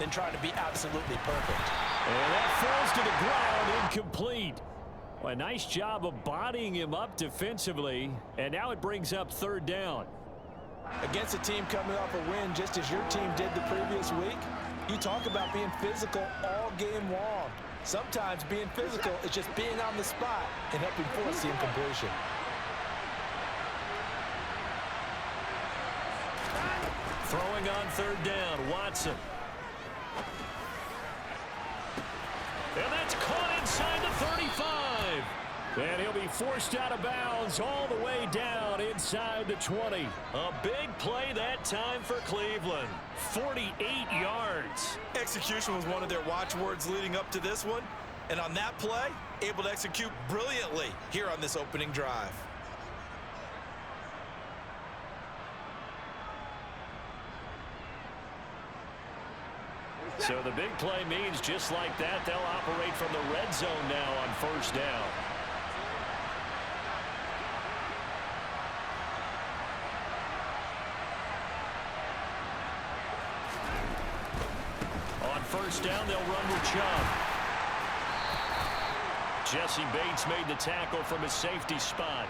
than trying to be absolutely perfect. And that falls to the ground, incomplete. Well, a nice job of bodying him up defensively, and now it brings up third down. Against a team coming off a win just as your team did the previous week, you talk about being physical all game long. Sometimes being physical is just being on the spot and helping force the incompletion. Throwing on third down, Watson. And that's caught inside the 35. And he'll be forced out of bounds all the way down inside the 20. A big play that time for Cleveland. 48 yards. Execution was one of their watchwords leading up to this one. And on that play, able to execute brilliantly here on this opening drive. So the big play means just like that, they'll operate from the red zone now on first down. On first down, they'll run with Chubb. Jesse Bates made the tackle from his safety spot.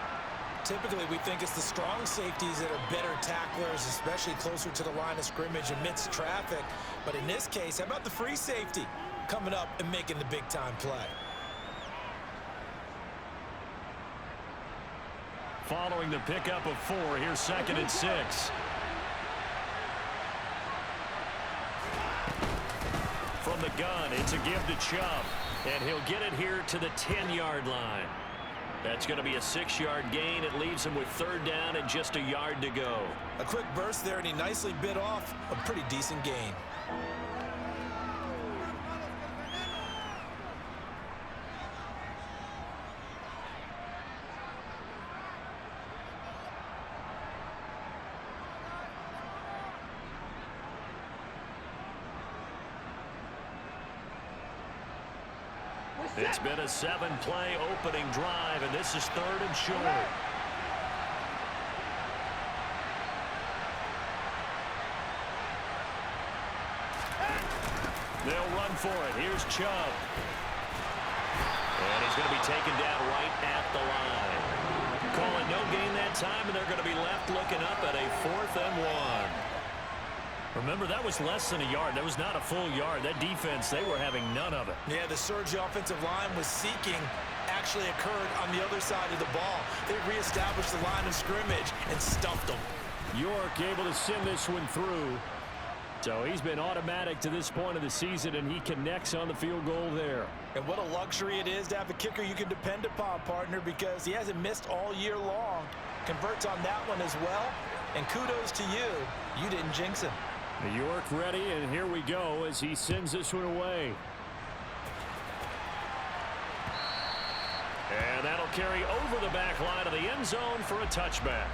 Typically, we think it's the strong safeties that are better tacklers, especially closer to the line of scrimmage amidst traffic. But in this case, how about the free safety coming up and making the big-time play? Following the pickup of 4, here's 2nd and 6. From the gun, it's a give to Chubb. And he'll get it here to the 10-yard line. That's going to be a 6-yard gain. It leaves him with third down and just a yard to go. A quick burst there, and he nicely bit off a pretty decent gain. It's been a 7-play opening drive, and this is 3rd and short. They'll run for it. Here's Chubb. And he's going to be taken down right at the line. Calling no gain that time, and they're going to be left looking up at a 4th and 1. Remember, that was less than a yard. That was not a full yard. That defense, they were having none of it. Yeah, the surge the offensive line was seeking actually occurred on the other side of the ball. They reestablished the line of scrimmage and stuffed them. York able to send this one through. So he's been automatic to this point of the season, and he connects on the field goal there. And what a luxury it is to have a kicker you can depend upon, partner, because he hasn't missed all year long. Converts on that one as well. And kudos to you. You didn't jinx him. York ready, and here we go as he sends this one away. And that'll carry over the back line of the end zone for a touchback.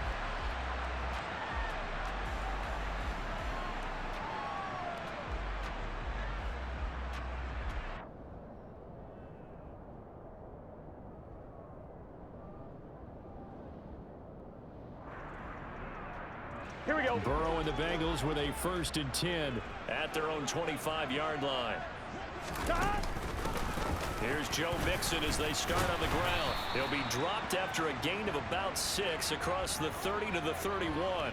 Here we go. Burrow and the Bengals with a 1st and 10 at their own 25-yard line. Here's Joe Mixon as they start on the ground. He'll be dropped after a gain of about 6 across the 30 to the 31.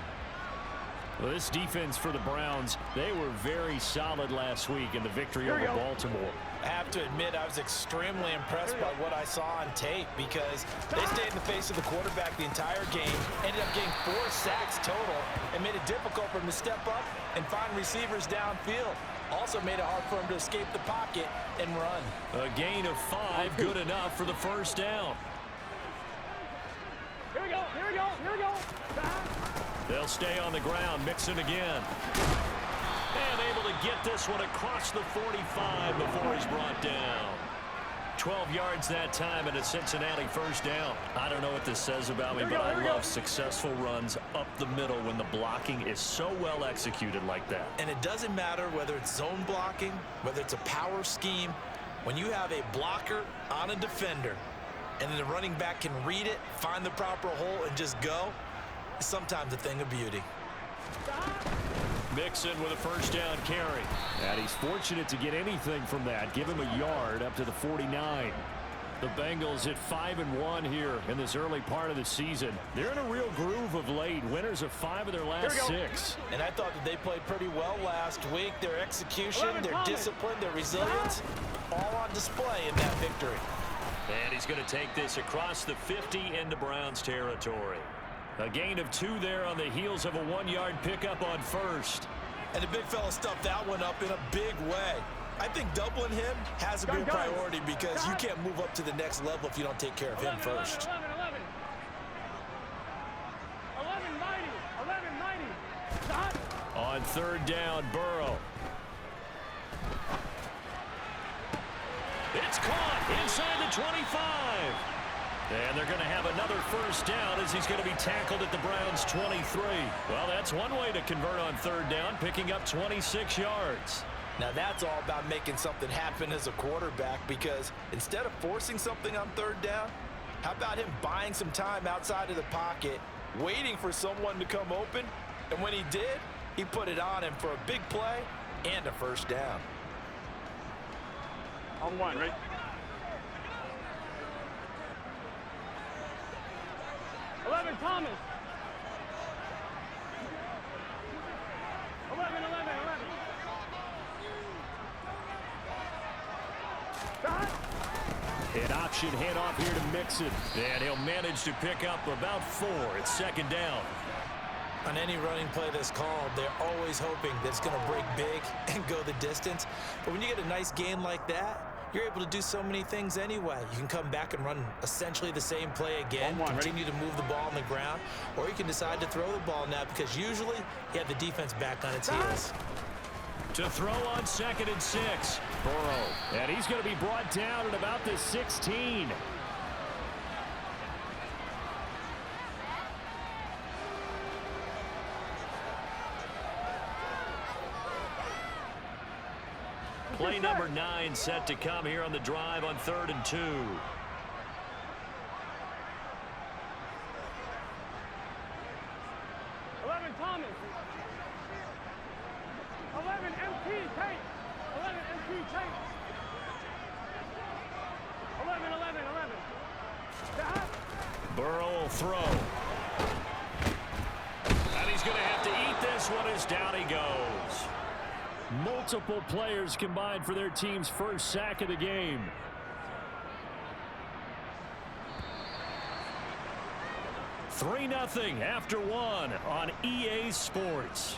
Well, this defense for the Browns, they were very solid last week in the victory over Baltimore. I have to admit, I was extremely impressed by what I saw on tape because they stayed in the face of the quarterback the entire game, ended up getting 4 sacks total, and made it difficult for him to step up and find receivers downfield. Also made it hard for him to escape the pocket and run. A gain of 5, good enough for the first down. Here we go. Here we go. Here we go. They'll stay on the ground. Mixon again. And able to get this one across the 45 before he's brought down. 12 yards that time and a Cincinnati first down. I don't know what this says about me, but I love successful runs up the middle when the blocking is so well executed like that. And it doesn't matter whether it's zone blocking, whether it's a power scheme. When you have a blocker on a defender and then the running back can read it, find the proper hole, and just go, it's sometimes a thing of beauty. Mixon with a first down carry. And he's fortunate to get anything from that. Give him a yard up to the 49. The Bengals at 5-1 here in this early part of the season. They're in a real groove of late. Winners of 5 of their last 6. And I thought that they played pretty well last week. Their execution, their discipline, their resilience, all on display in that victory. And he's going to take this across the 50 into Browns territory. A gain of 2 there on the heels of a 1-yard pickup on first. And the big fella stuffed that one up in a big way. I think doubling him has to be a priority because you can't move up to the next level if you don't take care of him first. 11 mighty. Stop. On third down, Burrow. It's caught inside the 25. And they're going to have another first down as he's going to be tackled at the Browns' 23. Well, that's one way to convert on third down, picking up 26 yards. Now that's all about making something happen as a quarterback, because instead of forcing something on third down, how about him buying some time outside of the pocket, waiting for someone to come open, and when he did, he put it on him for a big play and a first down. On one, right? Thomas. 11. An option handoff here to Mixon. And he'll manage to pick up about 4. It's second down. On any running play that's called, they're always hoping that it's going to break big and go the distance. But when you get a nice gain like that, you're able to do so many things anyway. You can come back and run essentially the same play again, continue to move the ball on the ground, or you can decide to throw the ball now because usually you have the defense back on its heels. To throw on 2nd and 6. Burrow. And he's going to be brought down at about the 16. Play number 9 set to come here on the drive on 3rd and 2. 11 Thomas. 11 MT tape. 11 MT tape. 11. Burrow will throw. And he's going to have to eat this one as down he goes. Multiple players combined for their team's first sack of the game. $3-0 after 1 on EA Sports.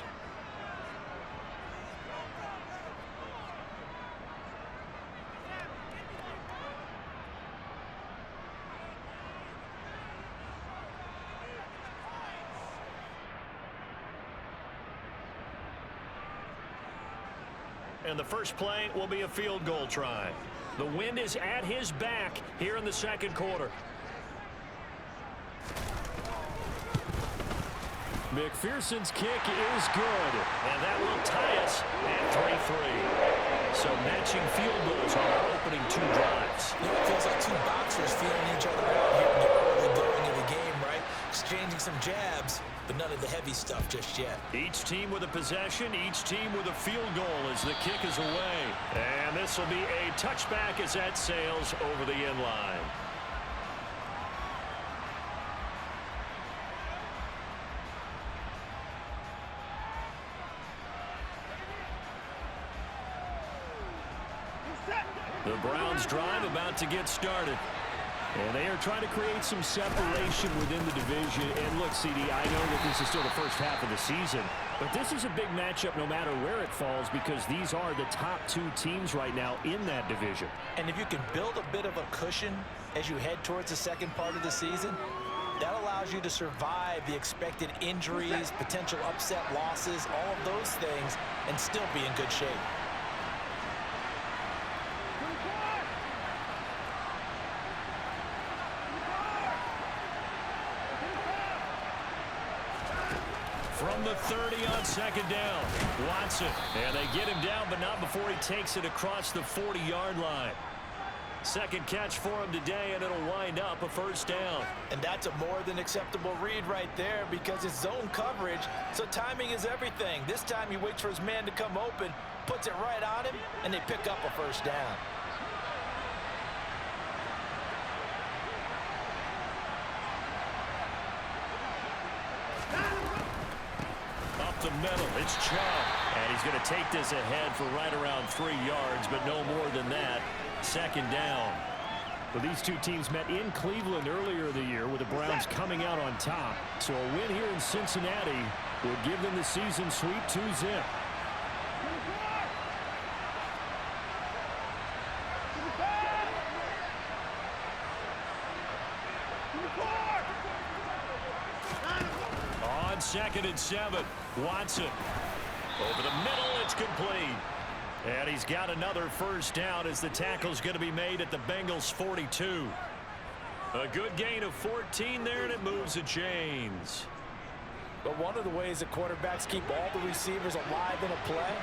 And the first play will be a field goal try. The wind is at his back here in the second quarter. McPherson's kick is good. And that will tie us at 3-3. So matching field goals on our opening 2 drives. You know, it feels like 2 boxers feeling each other out here in the early going of the game, right? Exchanging some jabs, but none of the heavy stuff just yet. Each team with a possession, each team with a field goal as the kick is away. And this will be a touchback as that sails over the end line. The Browns drive about to get started. And they are trying to create some separation within the division. And look, CD, I know that this is still the first half of the season, but this is a big matchup no matter where it falls because these are the top 2 teams right now in that division. And if you can build a bit of a cushion as you head towards the second part of the season, that allows you to survive the expected injuries, potential upset losses, all of those things, and still be in good shape. From the 30 on second down, Watson. And they get him down, but not before he takes it across the 40-yard line. Second catch for him today, and it'll wind up a first down. And that's a more than acceptable read right there because it's zone coverage, so timing is everything. This time he waits for his man to come open, puts it right on him, and they pick up a first down. Up the middle, it's Chubb. And he's going to take this ahead for right around 3 yards, but no more than that. Second down. Well, these two teams met in Cleveland earlier in the year with the Browns coming out on top. So a win here in Cincinnati would give them the season sweep 2-zip. On 2nd and 7, Watson. Over the middle, it's complete. And he's got another first down as the tackle's going to be made at the Bengals 42. A good gain of 14 there, and it moves the chains. But one of the ways that quarterbacks keep all the receivers alive in a play,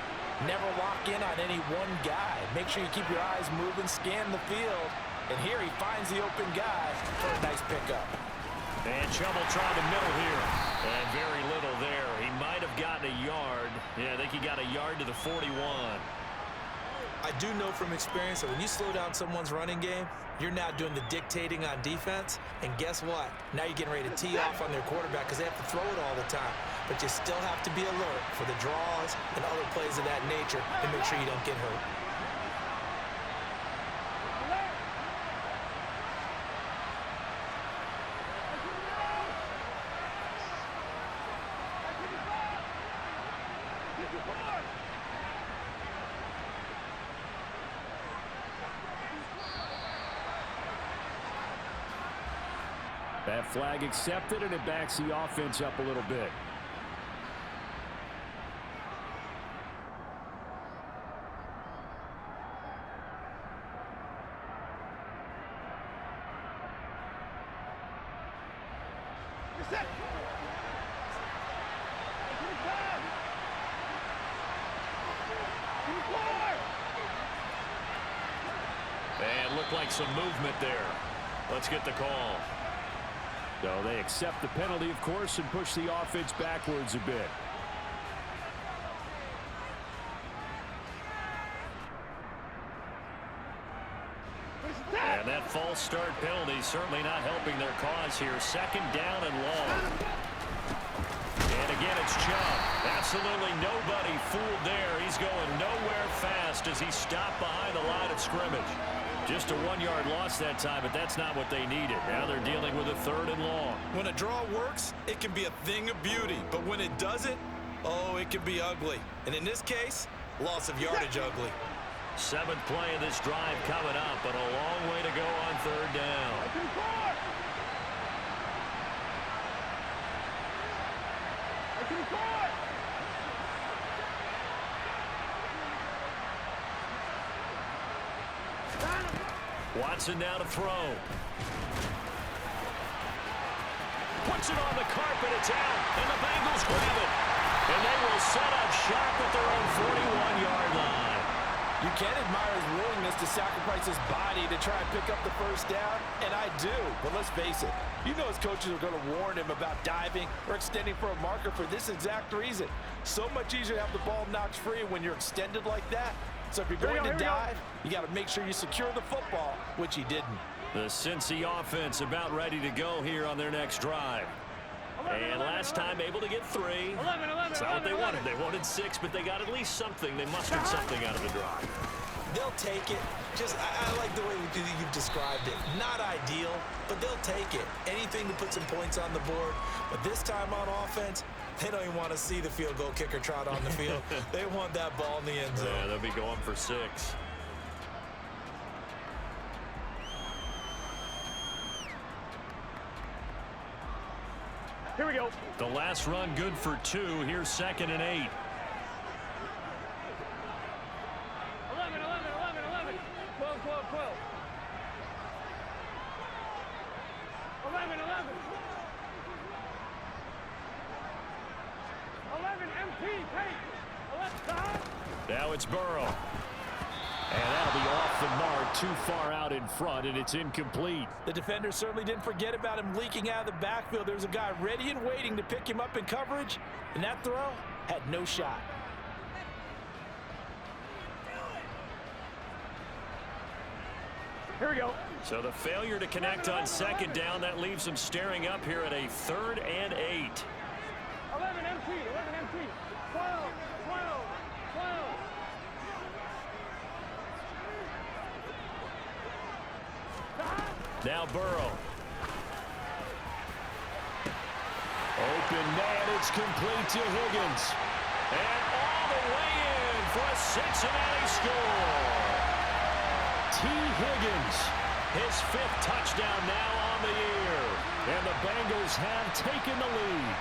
never lock in on any one guy. Make sure you keep your eyes moving, scan the field. And here he finds the open guy for a nice pickup. And Chubb will try the middle here. And very little there. He might have gotten a yard. Yeah, I think he got a yard to the 41. I do know from experience that when you slow down someone's running game, you're now doing the dictating on defense. And guess what? Now you're getting ready to tee off on their quarterback because they have to throw it all the time. But you still have to be alert for the draws and other plays of that nature and make sure you don't get hurt. That flag accepted, and it backs the offense up a little bit. And looked like some movement there. Let's get the call. So they accept the penalty, of course, and push the offense backwards a bit. And that false start penalty certainly not helping their cause here. Second down and long. And again, it's Chubb. Absolutely nobody fooled there. He's going nowhere fast as he stopped behind the line of scrimmage. Just a 1-yard loss that time, but that's not what they needed. Now they're dealing with a 3rd and long. When a draw works, it can be a thing of beauty. But when it doesn't, oh, it can be ugly. And in this case, loss of yardage ugly. 7th play of this drive coming up, but a long way to go on 3rd down. Watson now to throw. Puts it on the carpet, it's out, and the Bengals grab it. And they will set up shop at their own 41-yard line. You can admire his willingness to sacrifice his body to try and pick up the first down, and I do. But let's face it, you know his coaches are going to warn him about diving or extending for a marker for this exact reason. So much easier to have the ball knocked free when you're extended like that. So if you're going to dive, you got to make sure you secure the football, which he didn't. The Cincy offense about ready to go here on their next drive. And last time able to get 3. That's not what they wanted. They wanted 6, but they got at least something. They mustered something out of the drive. They'll take it. I like the way you've described it. Not ideal, but they'll take it. Anything to put some points on the board. But this time on offense, they don't even want to see the field goal kicker trot on the field. They want that ball in the end zone. Yeah, they'll be going for 6. Here we go. The last run good for 2. Here's 2nd and 8. 11, 11, 11, 11. 12, 12, 12. 11, 11. 11, MP, take. 11, Now it's Burrow. And that'll be off the mark, too far out in front, and it's incomplete. The defender certainly didn't forget about him leaking out of the backfield. There's a guy ready and waiting to pick him up in coverage, and that throw had no shot. Here we go. So the failure to connect on second down, that leaves them staring up here at a 3rd and 8. 11 MT, 11 MT. 12, 12, 12. Now Burrow. Open man, it's complete to Higgins. And all the way in for a Cincinnati score. T. Higgins. His 5th touchdown now on the year. And the Bengals have taken the lead.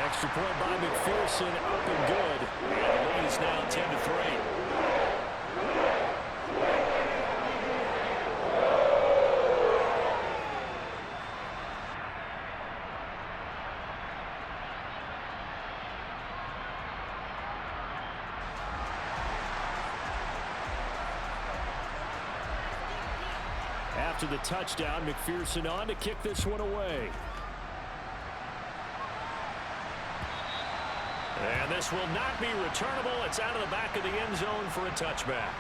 Extra point by McPherson, up and good. And the lead is now 10-3. After the touchdown, McPherson on to kick this one away. And this will not be returnable. It's out of the back of the end zone for a touchback.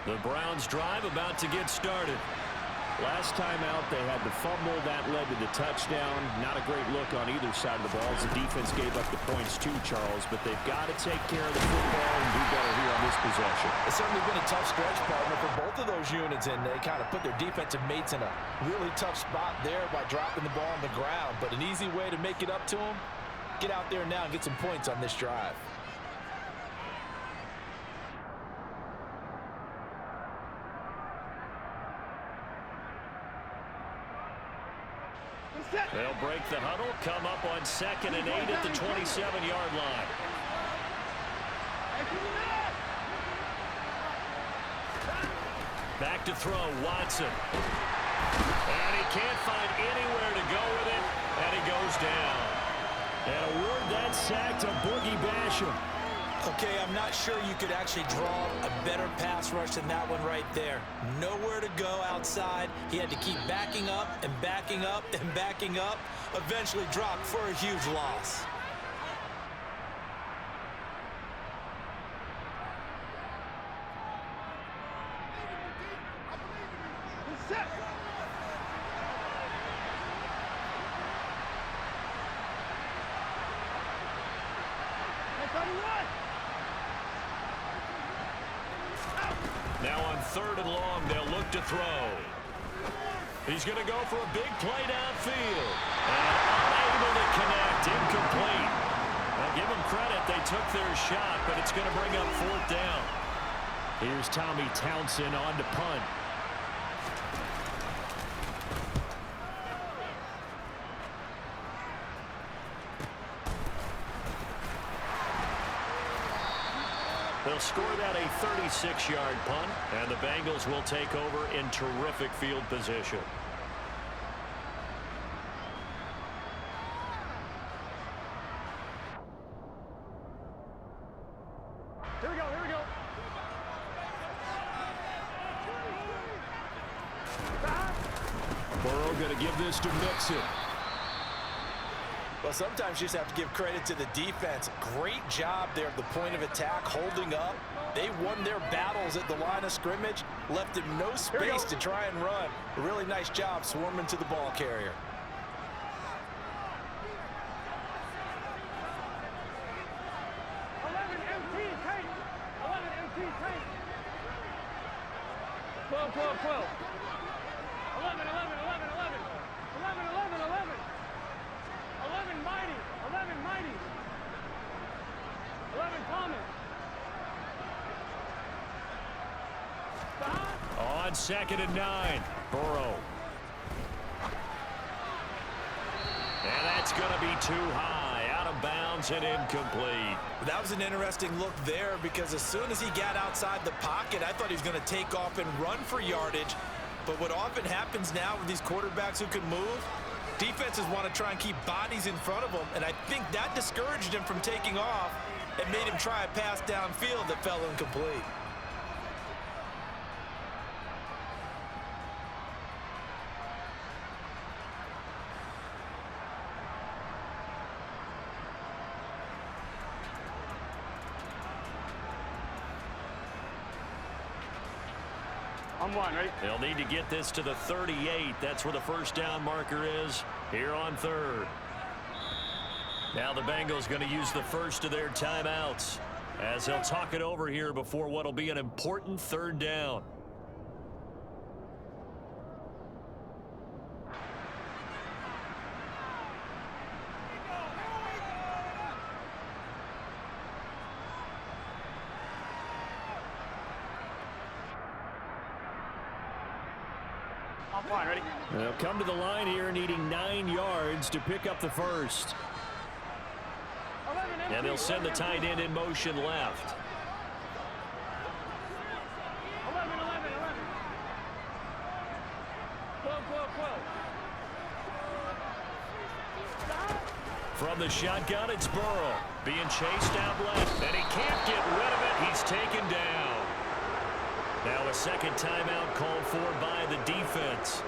The Browns drive about to get started. Last time out, they had the fumble. That led to the touchdown. Not a great look on either side of the ball as the defense gave up the points too, Charles. But they've got to take care of the football and do better here on this possession. It's certainly been a tough stretch, partner, for both of those units, and they kind of put their defensive mates in a really tough spot there by dropping the ball on the ground. But an easy way to make it up to them, get out there now and get some points on this drive. They'll break the huddle, come up on 2nd and 8 at the 27-yard line. Back to throw, Watson. And he can't find anywhere to go with it, and he goes down. And award that sack to Boogie Basham. Okay, I'm not sure you could actually draw a better pass rush than that one right there. Nowhere to go outside. He had to keep backing up and backing up and backing up. Eventually dropped for a huge loss. Now on 3rd and long, they'll look to throw. He's going to go for a big play downfield. And unable to connect, incomplete. Now give them credit, they took their shot, but it's going to bring up 4th down. Here's Tommy Townsend on to punt. They'll score that a 36-yard punt, and the Bengals will take over in terrific field position. Here we go, here we go. Burrow going to give this to Mixon. Well, sometimes you just have to give credit to the defense. Great job there at the point of attack, holding up. They won their battles at the line of scrimmage, left him no space to try and run. A really nice job swarming to the ball carrier. On 2nd and 9, Burrow. It's going to be too high, out of bounds and incomplete. That was an interesting look there because as soon as he got outside the pocket, I thought he was going to take off and run for yardage. But what often happens now with these quarterbacks who can move, defenses want to try and keep bodies in front of them, and I think that discouraged him from taking off and made him try a pass downfield that fell incomplete. On one, ready? They'll need to get this to the 38. That's where the first down marker is here on third. Now the Bengals going to use the first of their timeouts as they'll talk it over here before what will be an important third down. Line, ready? They'll come to the line here needing 9 yards to pick up the first. 11, And they'll send the tight end in motion left. 11. 12. From the shotgun, it's Burrow being chased out left, and he can't get rid of it. He's taken down. Now a second timeout called for by the defense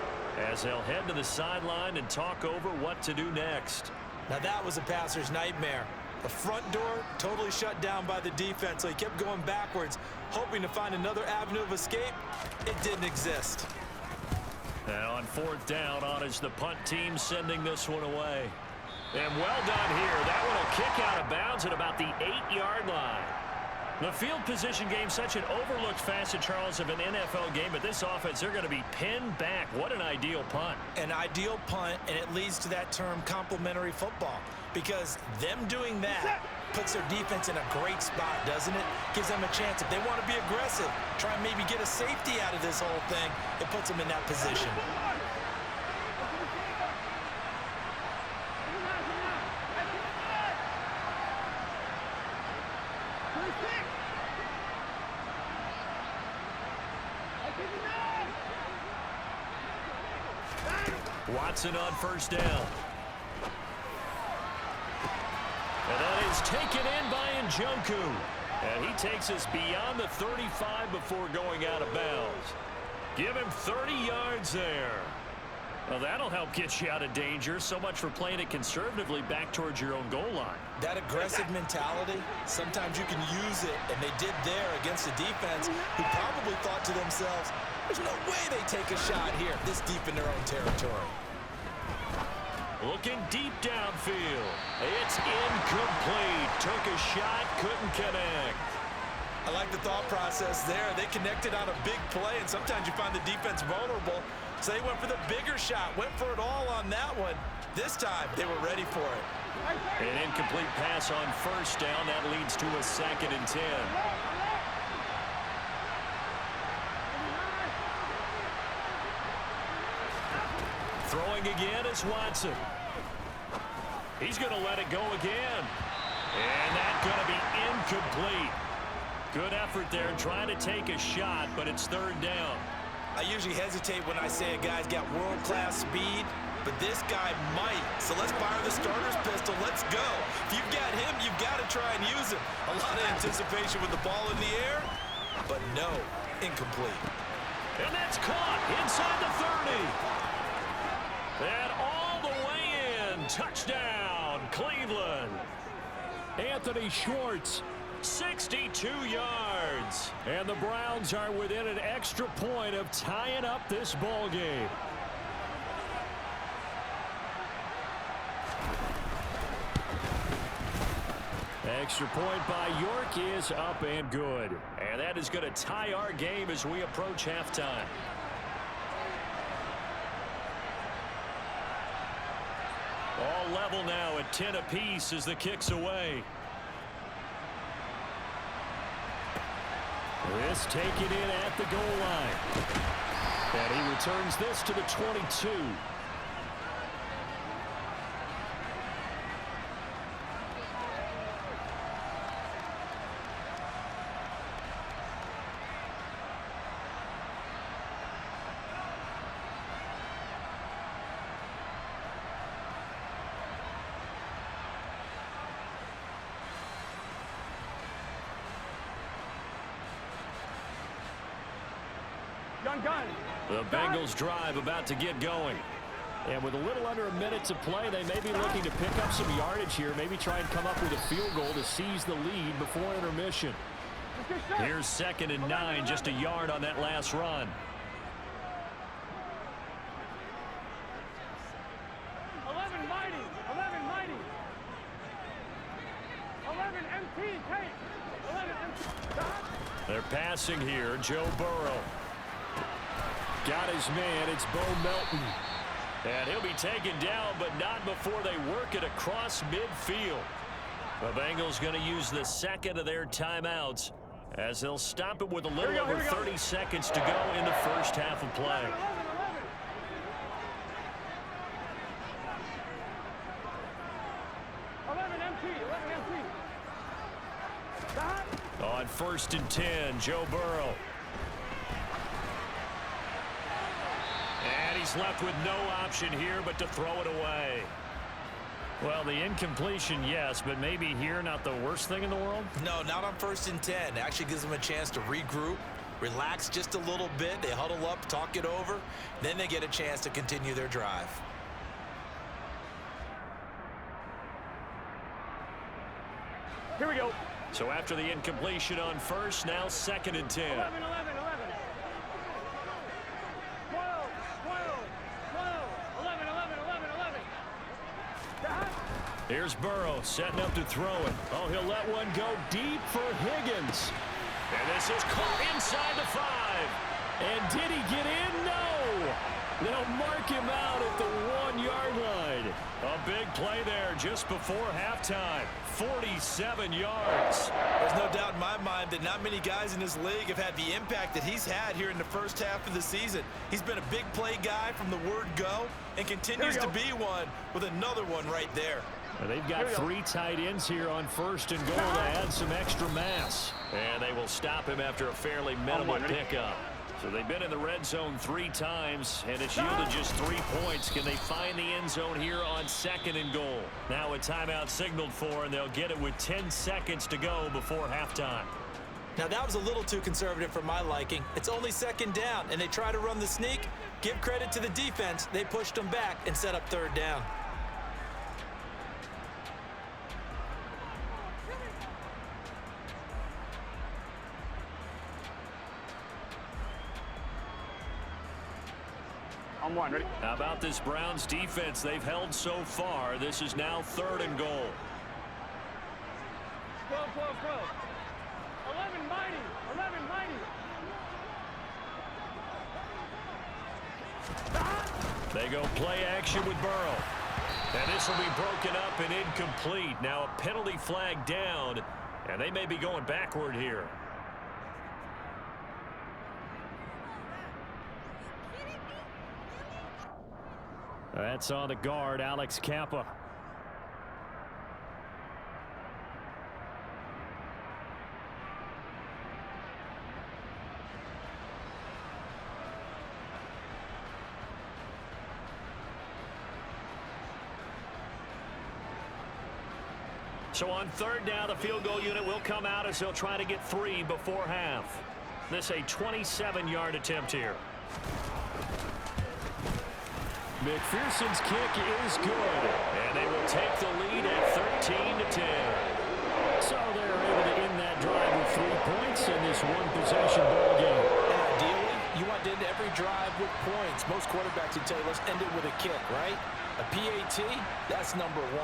as they'll head to the sideline and talk over what to do next. Now that was a passer's nightmare. The front door totally shut down by the defense, so he kept going backwards, hoping to find another avenue of escape. It didn't exist. Now on fourth down, on is the punt team sending this one away. And well done here. That one will kick out of bounds at about the 8-yard line. The field position game, such an overlooked facet, Charles, of an NFL game, but this offense, they're going to be pinned back. What an ideal punt. An ideal punt, and it leads to that term complementary football, because them doing that puts their defense in a great spot, doesn't it? Gives them a chance. If they want to be aggressive, try and maybe get a safety out of this whole thing, it puts them in that position. Watson on first down. And that is taken in by Njoku. And he takes us beyond the 35 before going out of bounds. Give him 30 yards there. Well, that'll help get you out of danger. So much for playing it conservatively back towards your own goal line. That aggressive mentality, sometimes you can use it, and they did there against a defense who probably thought to themselves, there's no way they take a shot here this deep in their own territory. Looking deep downfield. It's incomplete. Took a shot, couldn't connect. I like the thought process there. They connected on a big play, and sometimes you find the defense vulnerable. So they went for the bigger shot, went for it all on that one. This time, they were ready for it. An incomplete pass on first down. That leads to a 2nd and 10. Throwing again is Watson. He's going to let it go again. And that's going to be incomplete. Good effort there trying to take a shot, but it's third down. I usually hesitate when I say a guy's got world-class speed, but this guy might. So let's fire the starter's pistol. Let's go. If you've got him, you've got to try and use him. A lot of anticipation with the ball in the air, but no, incomplete. And that's caught inside the 30. And all the way in. Touchdown, Cleveland. Anthony Schwartz. 62 yards. And the Browns are within an extra point of tying up this ball game. Extra point by York is up and good. And that is going to tie our game as we approach halftime. All level now at 10 apiece as the kick's away. This taken in at the goal line. And he returns this to the 22. gun. The Bengals drive about to get going. And with a little under a minute to play, they may be looking to pick up some yardage here. Maybe try and come up with a field goal to seize the lead before intermission. Here's 2nd and 9, just a yard on that last run. 11 mighty. 11 mighty. 11 MT tape. 11 MT. They're passing here. Joe Burrow. Got his man. It's Bo Melton. And he'll be taken down, but not before they work it across midfield. The Bengals going to use the second of their timeouts as they'll stop it with a little over 30 seconds to go in the first half of play. 11 MT. 11 MT. On 1st and 10, Joe Burrow. And he's left with no option here but to throw it away. Well, the incompletion, yes, but maybe here not the worst thing in the world? No, not on 1st and 10. It actually gives them a chance to regroup, relax just a little bit. They huddle up, talk it over. Then they get a chance to continue their drive. Here we go. So after the incompletion on 1st, now 2nd and 10. 11, 11, 11. 12, 12, 12, 11, 11, 11, 11. Here's Burrow setting up to throw it. Oh, he'll let one go deep for Higgins. And this is caught inside the 5. And did he get in? No. They'll mark him out at the 1-yard line. A big play there just before halftime. 47 yards. There's no doubt in my mind that not many guys in this league have had the impact that he's had here in the first half of the season. He's been a big play guy from the word go and continues to be one with another one right there. Well, they've got 3 tight ends here on 1st and goal to add some extra mass. And they will stop him after a fairly minimal pickup. So they've been in the red zone 3 times, and it's yielded just 3 points. Can they find the end zone here on 2nd and goal? Now a timeout signaled for, and they'll get it with 10 seconds to go before halftime. Now that was a little too conservative for my liking. It's only 2nd down, and they try to run the sneak. Give credit to the defense. They pushed them back and set up 3rd down. On 1, ready? How about this Browns defense they've held so far? This is now 3rd and goal. 12, 12, 12. 11 mighty. 11 mighty. They go play action with Burrow. And this will be broken up and incomplete. Now a penalty flag down, and they may be going backward here. That's on the guard, Alex Kappa. So on 3rd down, the field goal unit will come out as they'll try to get 3 before half. This a 27-yard attempt here. McPherson's kick is good. And they will take the lead at 13-10. So they're able to end that drive with 3 points in this one-possession ball game. And ideally, you want to end every drive with points. Most quarterbacks would tell you, let's end it with a kick, right? A PAT, that's number 1.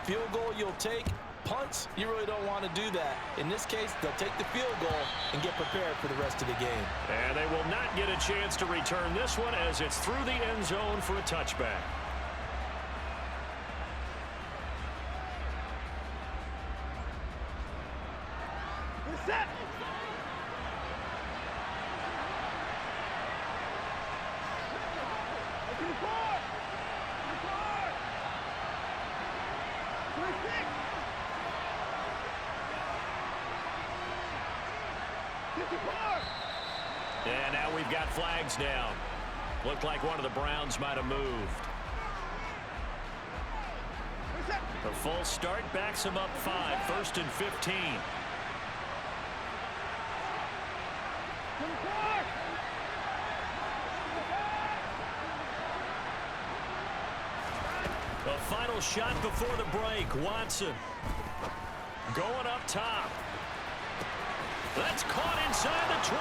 Field goal you'll take. Punts, you really don't want to do that. In this case, they'll take the field goal and get prepared for the rest of the game. And they will not get a chance to return this one as it's through the end zone for a touchback. Set. And now we've got flags down. Looked like one of the Browns might have moved. The full start backs him up 5, 1st and 15. A final shot before the break. Watson going up top. That's caught inside the 20.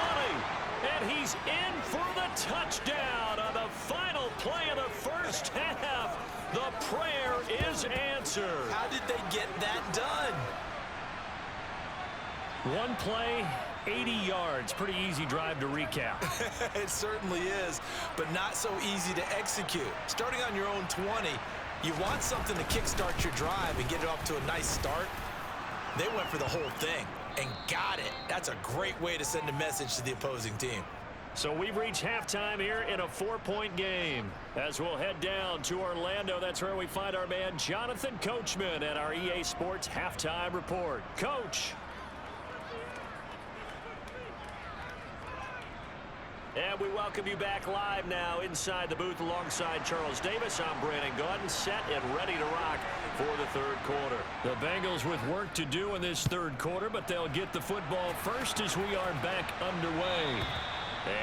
And he's in for the touchdown on the final play of the first half. The prayer is answered. How did they get that done? One play, 80 yards. Pretty easy drive to recap. It certainly is, but not so easy to execute. Starting on your own 20, you want something to kickstart your drive and get it off to a nice start. They went for the whole thing and got it. That's a great way to send a message to the opposing team. So we've reached halftime here in a 4-point game. As we'll head down to Orlando, that's where we find our man Jonathan Coachman at our EA Sports Halftime Report. Coach. And we welcome you back live now inside the booth alongside Charles Davis. I'm Brandon Gaudin, set and ready to rock for the third quarter. The Bengals with work to do in this third quarter, but they'll get the football first as we are back underway.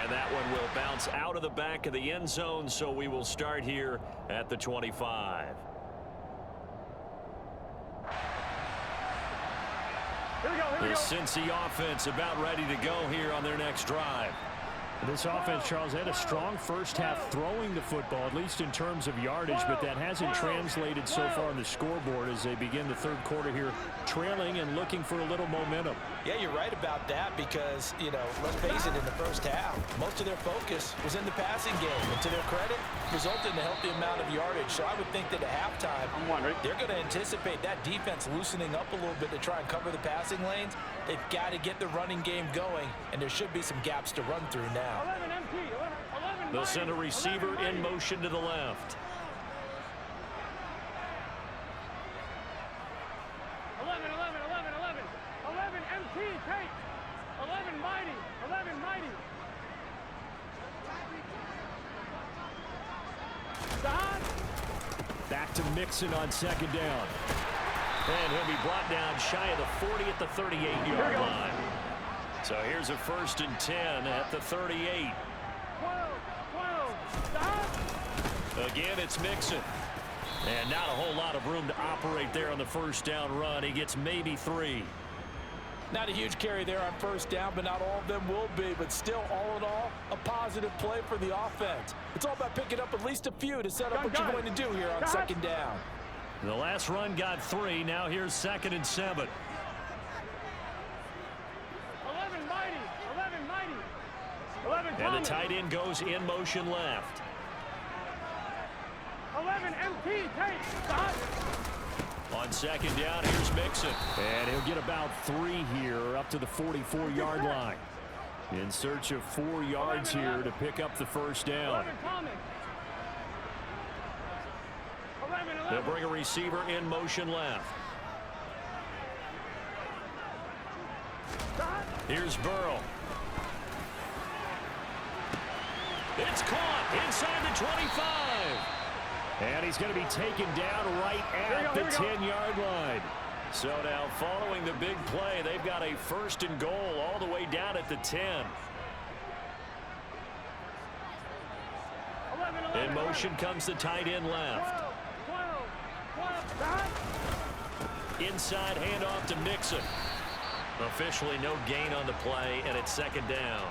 And that one will bounce out of the back of the end zone, so we will start here at the 25. Here we go, here we The go. Cincy offense about ready to go here on their next drive. This offense, Charles, had a strong first half throwing the football, at least in terms of yardage, but that hasn't translated so far on the scoreboard as they begin the third quarter here, trailing and looking for a little momentum. Yeah, you're right about that because, you know, let's face it, in the first half, most of their focus was in the passing game. And to their credit, resulted in a healthy amount of yardage. So I would think that at halftime, they're going to anticipate that defense loosening up a little bit to try and cover the passing lanes. They've got to get the running game going, and there should be some gaps to run through now. 11 MT, 11 They'll send a receiver 11 in motion to the left. 11 MT, take. 11 mighty, 11 mighty. Stop. Back to Mixon on second down. And he'll be brought down shy of the 40 at the 38-yard line. So here's a 1st and 10 at the 38. 12, stop. Again, it's Mixon. And not a whole lot of room to operate there on the first down run. He gets maybe 3. Not a huge carry there on first down, but not all of them will be. But still, all in all, a positive play for the offense. It's all about picking up at least a few to set up what you're going to do here on second down. The last run got 3. Now here's 2nd and 7. 11 mighty, 11 mighty. 11 And Thomas. the tight end goes in motion left. 11 MT, take. Stop. On second down, here's Mixon. And he'll get about 3 here up to the 44-yard line. In search of 4 yards here to pick up the first down. 11 Thomas. 11. They'll bring a receiver in motion left. Stop. Here's Burrow. It's caught inside the 25. And he's going to be taken down right at the 10-yard line. So now following the big play, they've got a 1st and goal all the way down at the 10. 11. In motion comes the tight end left. 12. Stop. Inside handoff to Mixon. Officially no gain on the play, and it's 2nd down.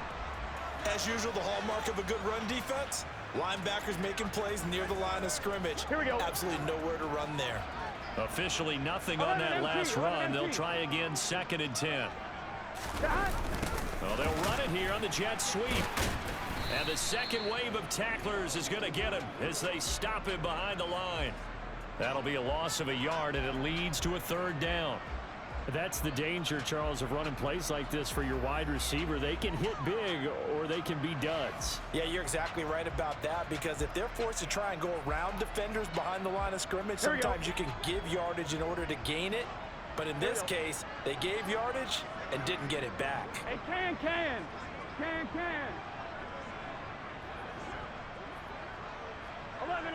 As usual, the hallmark of a good run defense, linebackers making plays near the line of scrimmage. Here we go. Absolutely nowhere to run there. Officially nothing on that last run. They'll try again 2nd and 10. Stop. Well, they'll run it here on the jet sweep. And the second wave of tacklers is going to get him as they stop him behind the line. That'll be a loss of a yard, and it leads to a 3rd down. That's the danger, Charles, of running plays like this for your wide receiver. They can hit big or they can be duds. Yeah, you're exactly right about that, because if they're forced to try and go around defenders behind the line of scrimmage, sometimes you can give yardage in order to gain it. But in this case, they gave yardage and didn't get it back. Hey, can. 11.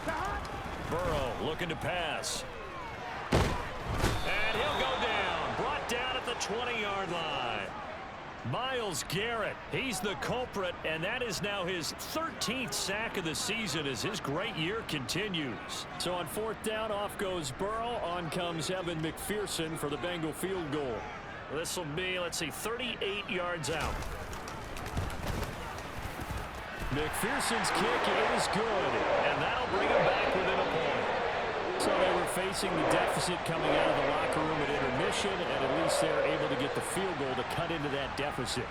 Stop. Burrow looking to pass. And he'll go down. Brought down at the 20-yard line. Myles Garrett, he's the culprit, and that is now his 13th sack of the season as his great year continues. So on fourth down, off goes Burrow. On comes Evan McPherson for the Bengal field goal. This will be, let's see, 38 yards out. McPherson's kick is good, and that'll bring him back within a point. So they were facing the deficit coming out of the locker room at intermission, and at least they're able to get the field goal to cut into that deficit.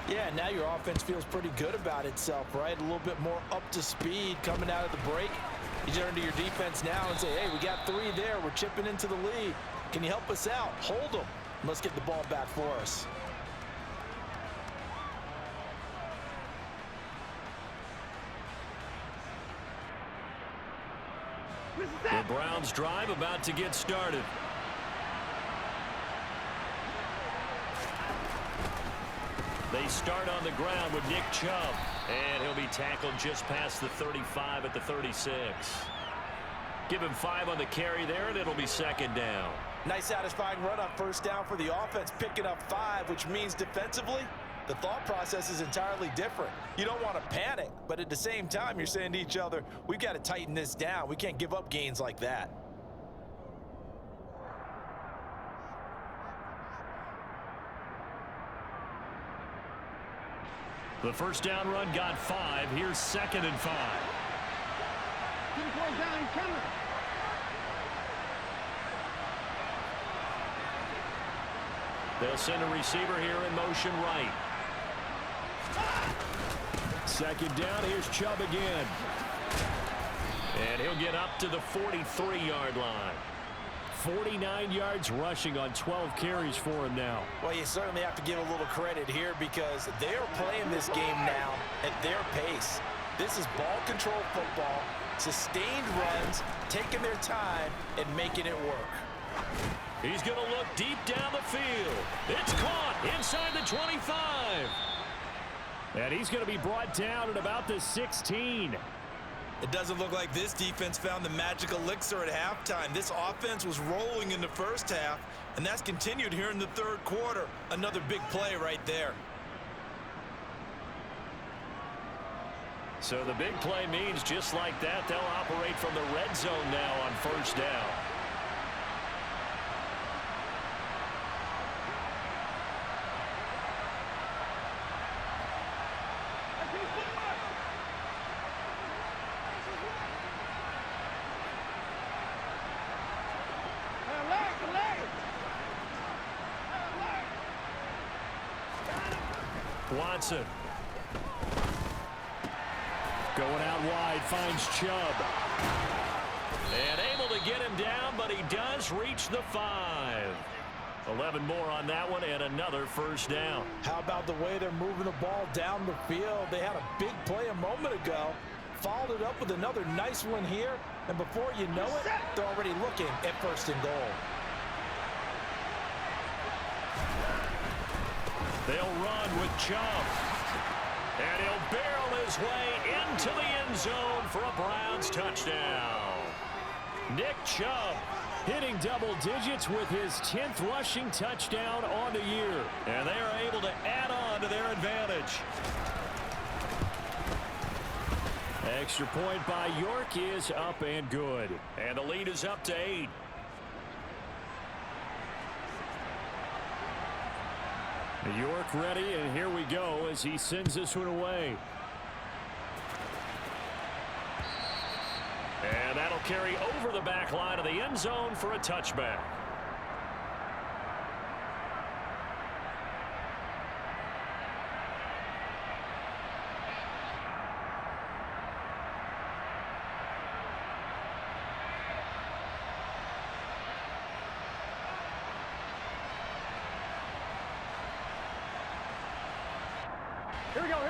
Yeah, now your offense feels pretty good about itself, right? A little bit more up to speed coming out of the break. You turn to your defense now and say, hey, we got 3 there. We're chipping into the lead. Can you help us out? Hold them. Let's get the ball back for us. The Browns drive about to get started. They start on the ground with Nick Chubb, and he'll be tackled just past the 35 at the 36. Give him 5 on the carry there, and it'll be second down. Nice satisfying run on first down for the offense, picking up 5, which means defensively, the thought process is entirely different. You don't want to panic, but at the same time, you're saying to each other, we've got to tighten this down. We can't give up gains like that. The first down run got 5. Here's second and 5. They'll send a receiver here in motion right. Second down, here's Chubb again. And he'll get up to the 43-yard line. 49 yards rushing on 12 carries for him now. Well, you certainly have to give a little credit here because they're playing this game now at their pace. This is ball control football, sustained runs, taking their time and making it work. He's going to look deep down the field. It's caught inside the 25. And he's going to be brought down at about the 16. It doesn't look like this defense found the magic elixir at halftime. This offense was rolling in the first half, and that's continued here in the third quarter. Another big play right there. So the big play means just like that, they'll operate from the red zone now on first down. Watson. Going out wide, finds Chubb. And able to get him down, but he does reach the 5. 11 more on that one, and another first down. How about the way they're moving the ball down the field? They had a big play a moment ago, followed it up with another nice one here, and before you know it, they're already looking at first and goal. They'll run with Chubb. And he'll barrel his way into the end zone for a Browns touchdown. Nick Chubb hitting double digits with his 10th rushing touchdown on the year. And they are able to add on to their advantage. Extra point by York is up and good. And the lead is up to 8. York ready, and here we go as he sends this one away. And that'll carry over the back line of the end zone for a touchback.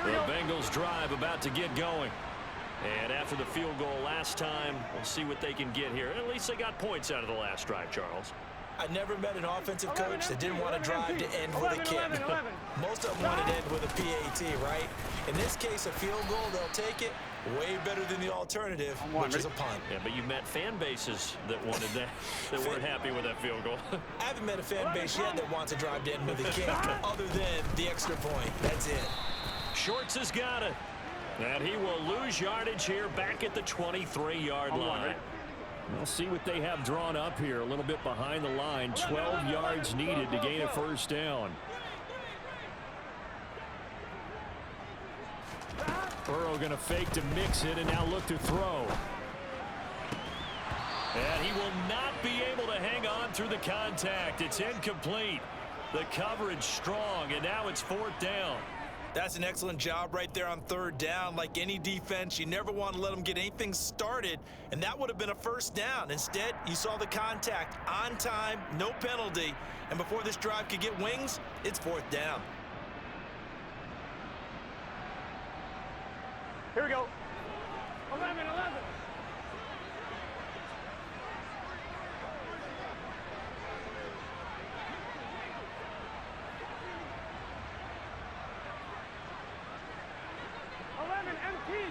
The Bengals drive about to get going. And after the field goal last time, we'll see what they can get here. At least they got points out of the last drive, Charles. I never met an offensive coach that didn't want to drive to end with a kick. Most of them want to end with a PAT, right? In this case, a field goal, they'll take it. Way better than the alternative, which is a punt. Yeah, but you met fan bases that wanted that, that weren't happy with that field goal. I haven't met a fan base yet that wants to drive in with a kick other than the extra point. That's it. Shorts has got it. And he will lose yardage here back at the 23-yard line. We'll see what they have drawn up here. A little bit behind the line. 12 yards needed to gain a first down. Burrow going to fake to mix it and now look to throw. And he will not be able to hang on through the contact. It's incomplete. The coverage strong, and now it's 4th down. That's an excellent job right there on 3rd down. Like any defense, you never want to let them get anything started, and that would have been a first down. Instead, you saw the contact on time, no penalty, and before this drive could get wings, it's 4th down. Here we go. 11, 11.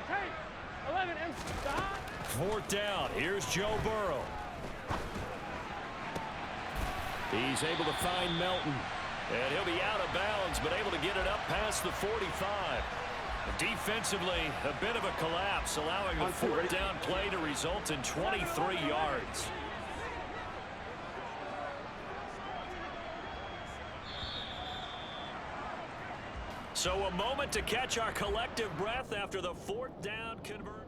Tape. 11 empty. Stop. 4th down. Here's Joe Burrow. He's able to find Melton. And he'll be out of bounds, but able to get it up past the 45. Defensively, a bit of a collapse, allowing the 4th down play to result in 23 yards. So a moment to catch our collective breath after the 4th down convert.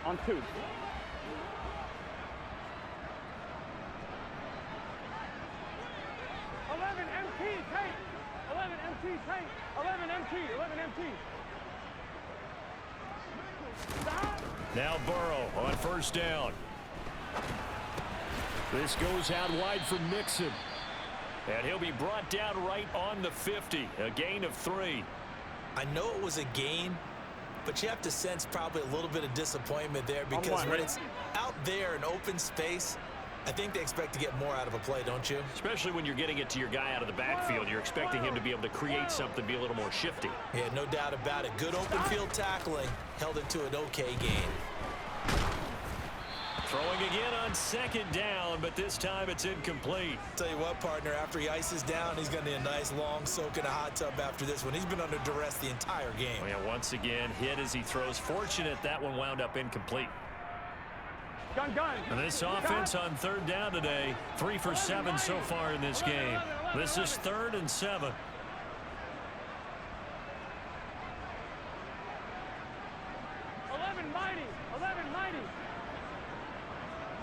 On 2. 11 MT, tape. 11 MT, tape. 11 MT, 11 MT. Stop. Now Burrow on 1st down. This goes out wide for Mixon. And he'll be brought down right on the 50. A gain of 3. I know it was a gain, but you have to sense probably a little bit of disappointment there because when it's out there in open space, I think they expect to get more out of a play, don't you? Especially when you're getting it to your guy out of the backfield. You're expecting him to be able to create something, be a little more shifty. Yeah, no doubt about it. Good open field tackling held it to an okay gain. Throwing again on 2nd down, but this time it's incomplete. Tell you what, partner, after he ices down, he's going to need a nice long soak in a hot tub after this one. He's been under duress the entire game. Oh, yeah, once again, hit as he throws. Fortunate that one wound up incomplete. Gun. And this offense on 3rd down today, 3 for 7 so far in this game. This is 3rd and 7. 11 mighty. 11 mighty.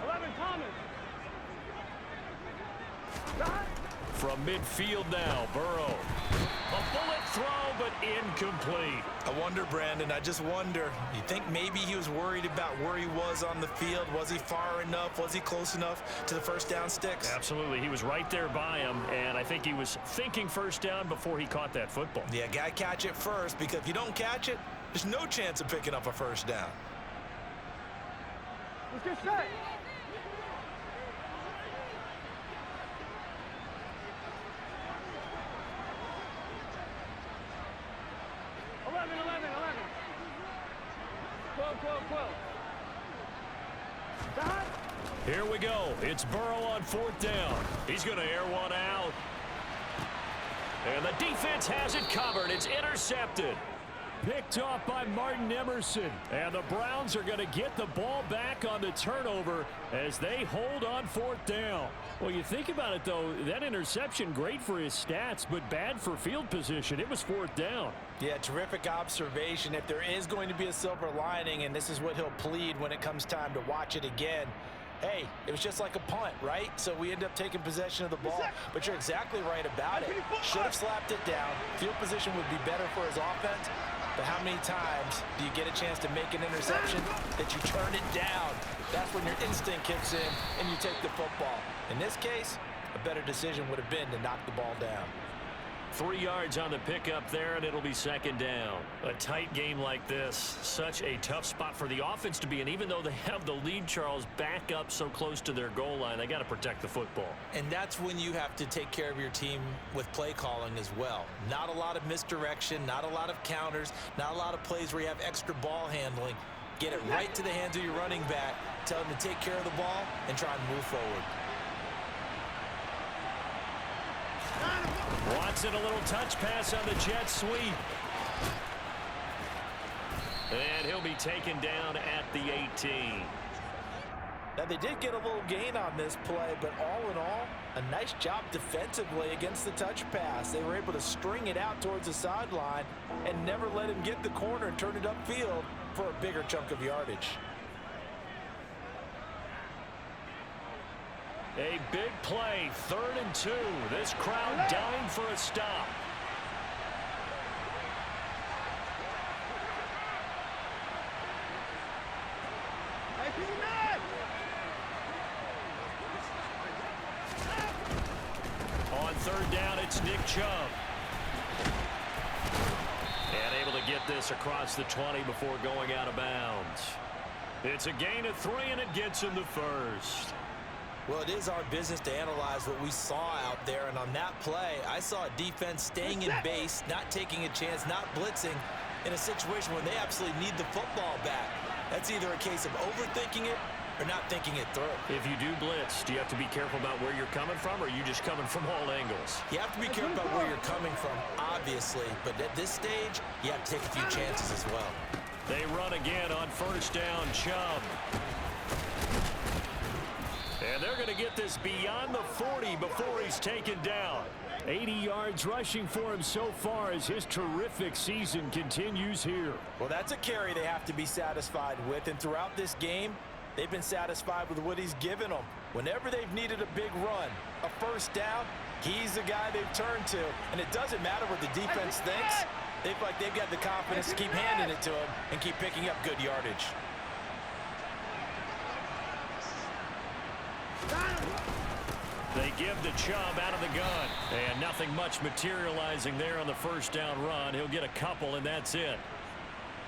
11 Thomas. Stop. From midfield now, Burrow. A bullet throw, but incomplete. I wonder, Brandon, I just wonder, you think maybe he was worried about where he was on the field? Was he far enough? Was he close enough to the first down sticks? Absolutely. He was right there by him, and I think he was thinking first down before he caught that football. Yeah, gotta catch it first, because if you don't catch it, there's no chance of picking up a first down. Let's get set. 12. Stop. Here we go. It's Burrow on 4th down. He's going to air one out. And the defense has it covered. It's intercepted. Picked off by Martin Emerson. And the Browns are going to get the ball back on the turnover as they hold on 4th down. Well, you think about it, though, that interception, great for his stats, but bad for field position. It was 4th down. Yeah, terrific observation. If there is going to be a silver lining, and this is what he'll plead when it comes time to watch it again, hey, it was just like a punt, right? So we end up taking possession of the ball. But you're exactly right about it. Should have slapped it down. Field position would be better for his offense. But how many times do you get a chance to make an interception that you turn it down? That's when your instinct kicks in and you take the football. In this case, a better decision would have been to knock the ball down. 3 yards on the pickup there, and it'll be second down. A tight game like this, such a tough spot for the offense to be in. Even though they have the lead, Charles, back up so close to their goal line, they got to protect the football. And that's when you have to take care of your team with play calling as well. Not a lot of misdirection, not a lot of counters, not a lot of plays where you have extra ball handling. Get it right to the hands of your running back, tell him to take care of the ball, and try and move forward. Watson, a little touch pass on the jet sweep. And he'll be taken down at the 18. Now, they did get a little gain on this play, but all in all, a nice job defensively against the touch pass. They were able to string it out towards the sideline and never let him get the corner and turn it upfield for a bigger chunk of yardage. A big play, 3rd and 2. This crowd dying for a stop. On 3rd down, it's Nick Chubb. And able to get this across the 20 before going out of bounds. It's a gain of 3, and it gets him the first. Well, it is our business to analyze what we saw out there, and on that play, I saw a defense staying in base, not taking a chance, not blitzing in a situation where they absolutely need the football back. That's either a case of overthinking it or not thinking it through. If you do blitz, do you have to be careful about where you're coming from, or are you just coming from all angles? You have to be careful about where you're coming from, obviously, but at this stage, you have to take a few chances as well. They run again on 1st down, Chubb. And they're going to get this beyond the 40 before he's taken down. 80 yards rushing for him so far as his terrific season continues here. Well, that's a carry they have to be satisfied with, and throughout this game, they've been satisfied with what he's given them. Whenever they've needed a big run, a 1st down, he's the guy they've turned to. And it doesn't matter what the defense thinks. They feel like they've got the confidence to keep handing it to him and keep picking up good yardage. They give to Chubb out of the gun. And nothing much materializing there on the 1st down run. He'll get a couple, and that's it.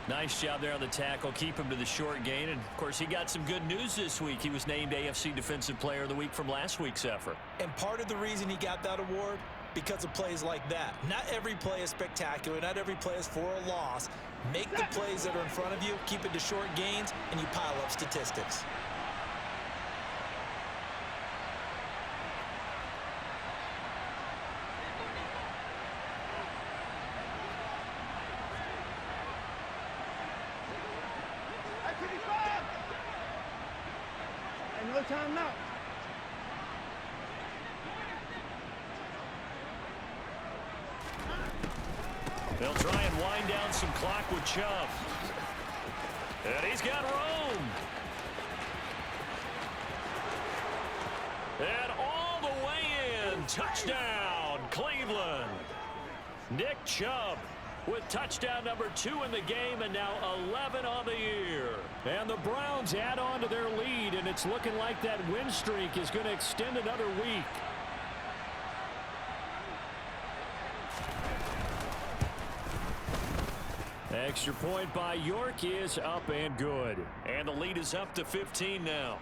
Nice job there on the tackle. Keep him to the short gain. And, of course, he got some good news this week. He was named AFC Defensive Player of the Week from last week's effort. And part of the reason he got that award, because of plays like that. Not every play is spectacular. Not every play is for a loss. Make the plays that are in front of you, keep it to short gains, and you pile up statistics. No time now. They'll try and wind down some clock with Chubb. And he's got room. And all the way in. Touchdown, Cleveland. Nick Chubb with touchdown number 2 in the game, and now 11 on the year. And the Browns add on to their lead, and it's looking like that win streak is going to extend another week. Extra point by York is up and good. And the lead is up to 15 now.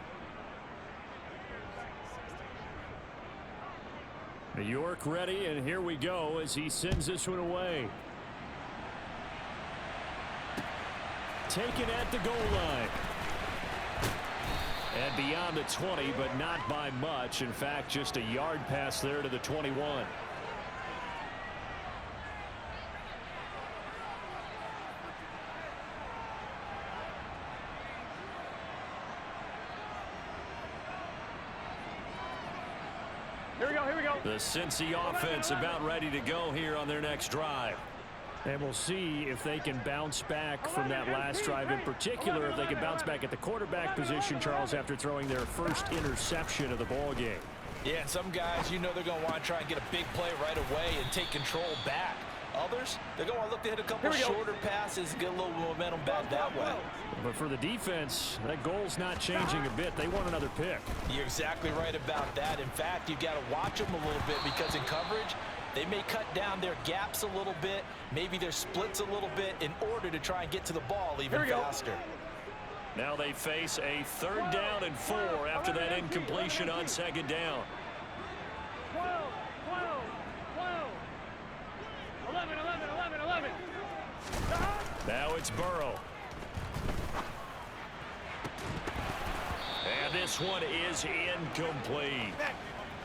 York ready, and here we go as he sends this one away. Taken at the goal line. And beyond the 20, but not by much. In fact, just a yard pass there to the 21. Here we go, here we go. The Cincy offense about ready to go here on their next drive. And we'll see if they can bounce back from that last drive, in particular if they can bounce back at the quarterback position, Charles, after throwing their first interception of the ball game. Yeah, some guys, you know they're going to want to try and get a big play right away and take control back. Others, they're going to look to hit a couple shorter passes and get a little momentum back that way. But for the defense, that goal's not changing a bit. They want another pick. You're exactly right about that. In fact, you've got to watch them a little bit because in coverage, They may cut down their gaps a little bit, maybe their splits a little bit in order to try and get to the ball even faster. Now they face a 3rd down and 4 after that incompletion on 2nd down. 12, 12, 12. 11, 11, 11, 11. Now it's Burrow. And this one is incomplete.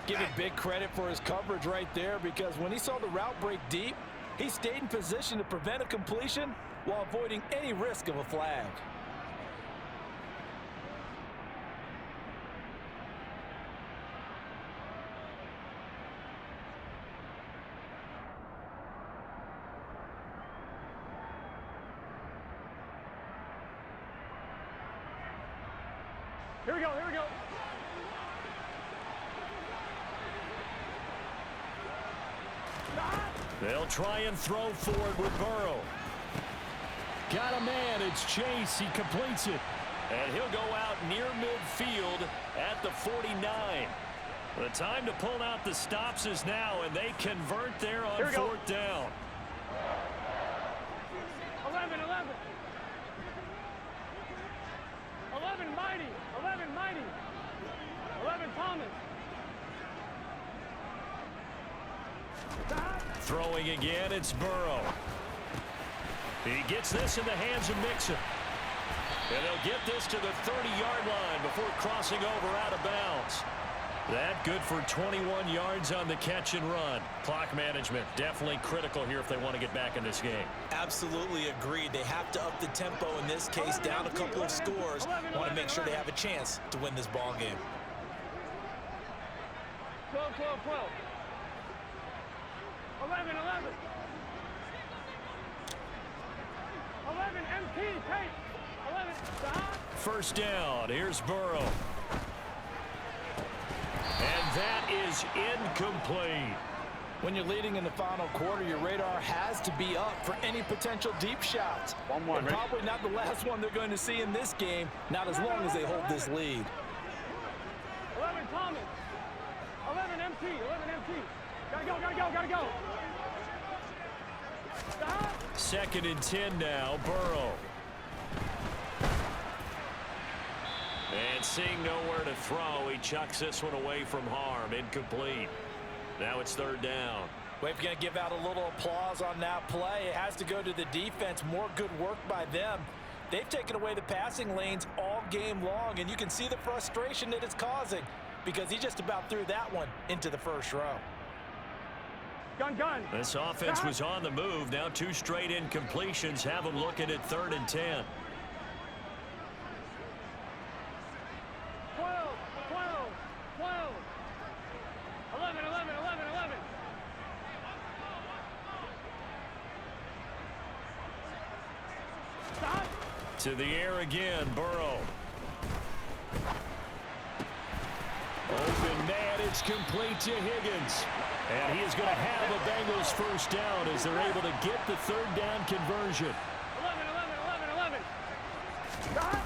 Give him big credit for his coverage right there, because when he saw the route break deep, he stayed in position to prevent a completion while avoiding any risk of a flag. Here we go, here we go. They'll try and throw forward with Burrow. Got a man. It's Chase. He completes it. And he'll go out near midfield at the 49. The time to pull out the stops is now, and they convert there on 4th down. 11, 11. 11 mighty, 11 mighty. 11 Thomas. Throwing again, it's Burrow. He gets this in the hands of Mixon. And they'll get this to the 30-yard line before crossing over out of bounds. That good for 21 yards on the catch and run. Clock management definitely critical here if they want to get back in this game. Absolutely agreed. They have to up the tempo in this case, down a couple of scores. Want to make sure they have a chance to win this ball game. 12, 12, 12. 11, 11. 11 MT, take. 11, stop. 1st down. Here's Burrow. And that is incomplete. When you're leading in the final quarter, your radar has to be up for any potential deep shots. One more, and probably not the last one they're going to see in this game, not as long as they hold this lead. 11 Thomas. 11 MT, 11 MT. Gotta go, gotta go, gotta go. Stop. 2nd and 10 now, Burrow. And seeing nowhere to throw, he chucks this one away from harm. Incomplete. Now it's 3rd down. Well, if you're going to give out a little applause on that play, it has to go to the defense. More good work by them. They've taken away the passing lanes all game long, and you can see the frustration that it's causing because he just about threw that one into the 1st row. Gun, gun. This offense was on the move. Now 2 straight incompletions have them looking at 3rd and 10. 12, 12, 12. 11, 11, 11, 11. Stop. To the air again, Burrow. Open man, it's complete to Higgins. And he is going to have a Bengals 1st down as they're able to get the 3rd down conversion. 11, 11, 11, 11. Stop.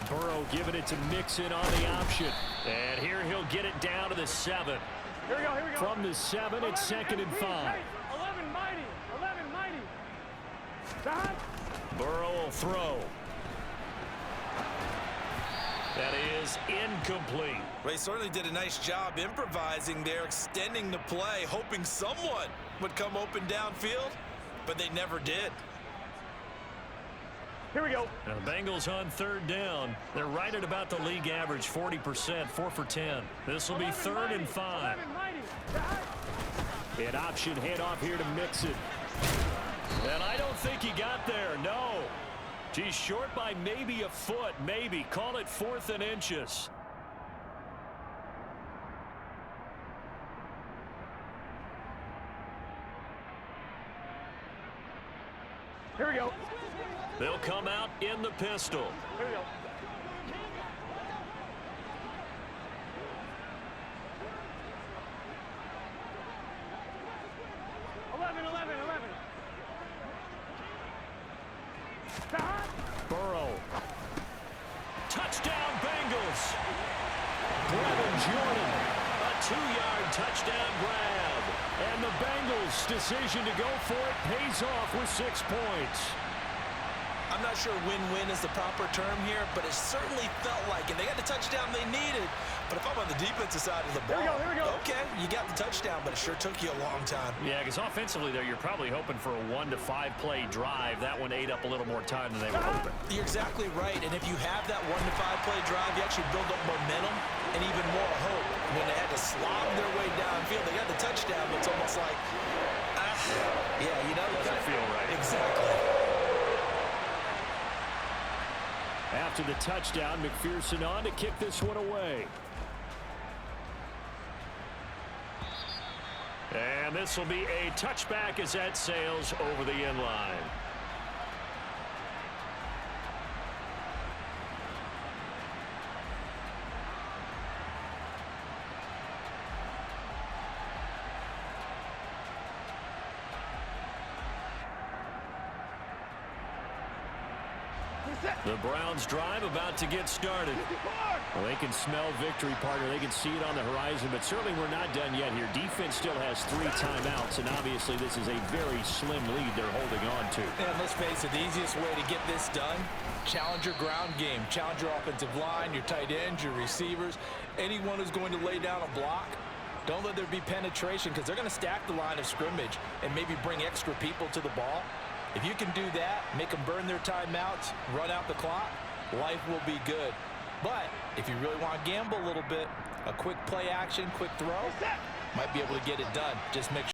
Burrow giving it to Mixon on the option. And here he'll get it down to the 7. Here we go, here we go. From the 7, it's 2nd and 5. 11 mighty, 11 mighty. Stop. Burrow will throw. That is incomplete. Well, he certainly did a nice job improvising there, extending the play, hoping someone would come open downfield, but they never did. Here we go. Now the Bengals on 3rd down. They're right at about the league average, 40%, 4 for 10. This will be 3rd and 5. An option handoff here to Mixon. And I don't think he got there, no. He's short by maybe a foot, maybe. Call it 4th and inches. Here we go. They'll come out in the pistol. Here we go. Burrow. Touchdown, Bengals. Jordan. A 2-yard touchdown grab. And the Bengals' decision to go for it pays off with 6 points. I'm not sure win-win is the proper term here, but it certainly felt like it. They got the touchdown they needed. But if I'm on the defensive side of the ball, here we go. okay, you got the touchdown, but it sure took you a long time. Yeah, because offensively there, you're probably hoping for a 1 to 5 play drive. That one ate up a little more time than they were hoping. You're exactly right. And if you have that 1 to 5 play drive, you actually build up momentum and even more hope. When they had to slob their way downfield, they got the touchdown, but it's almost like, yeah, you know, Doesn't feel right. Exactly. After the touchdown, McPherson on to kick this one away. And this will be a touchback as that sails over the end line. The Browns drive about to get started. Well, they can smell victory, partner. They can see it on the horizon, but certainly we're not done yet here. Defense still has 3 timeouts, and obviously this is a very slim lead they're holding on to. And let's face it, the easiest way to get this done, challenge your ground game. Challenge your offensive line, your tight ends, your receivers, anyone who's going to lay down a block. Don't let there be penetration because they're going to stack the line of scrimmage and maybe bring extra people to the ball. If you can do that, make them burn their timeouts, run out the clock, life will be good. But if you really want to gamble a little bit, a quick play action, quick throw, might be able to get it done. Just make sure